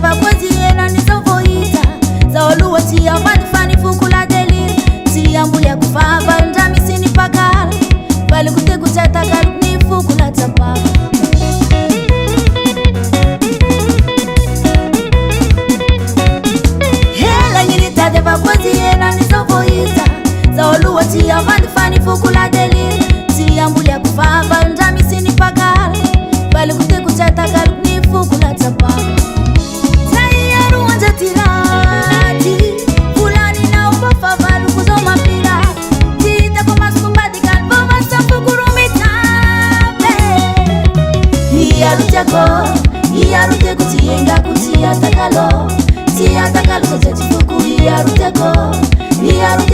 vakozi ena nizovoita zaoluwa tia vanifani fukula deliri tiyambulia kufava ndamisini pakala vali kute kuchataka ni fukula tapaka hela nyilitade vakozi ena nizovoita zaoluwa tia vanifani fukula deliri tiyambulia kufava ndamisini pakala vali kute kuchataka ni fukula tapaka iyarute kutiyenga kutiyatakalo tiyatakalo sotetifuku iyarute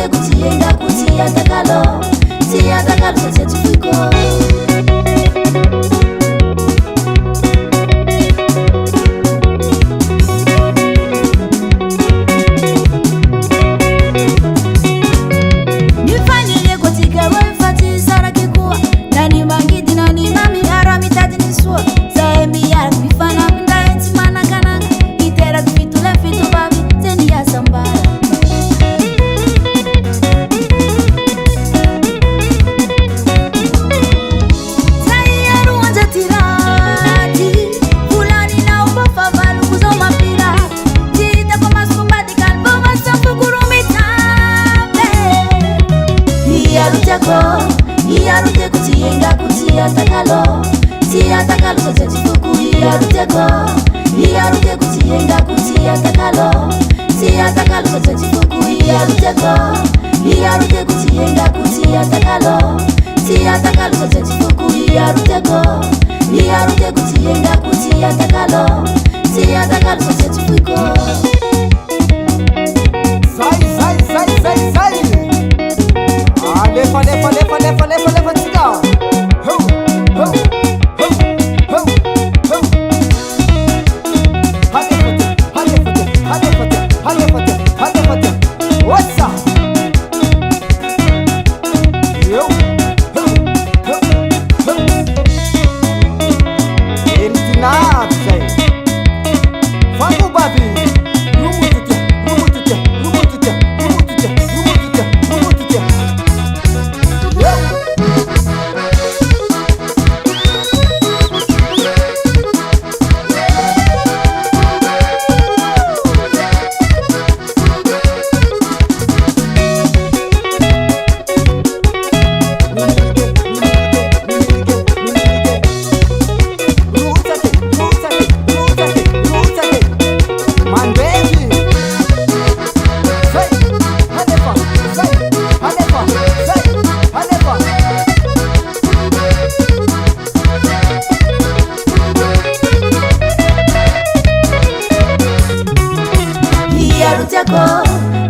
kutiyenga kutiyatakalo tiyatakalo sotetifuku nifanyile kotika wefati sarakikuwa nani mangidi nani mami aramitati nisua iyarute kutiyenga kutiyatakalo tiyatakalo sotetifuku iyarute kutiyenga kutiyatakalo tiyatakalo sotetifuku iyarute kutiyenga kutiyatakalo tiyatakalo sotetifuku iyarute kutiyenga kutiyatakalo tiyatakalo sotetifuku Lefa, tiga. Ho, ho, ho, ho, ho. Halefate. What's up? Yo, ho, ho, ho. Entinazai. Fango babi. Rumutite.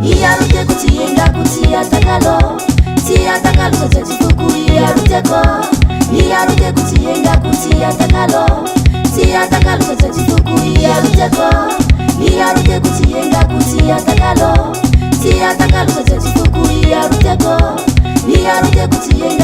Iyarute kutiyenga kutiyatakalo tiyatakalo sotetifuku iyarute kutiyenga kutiyatakalo tiyatakalo sotetifuku iyarute kutiyenga kutiyatakalo tiyatakalo sotetifuku iyarute kutiyenga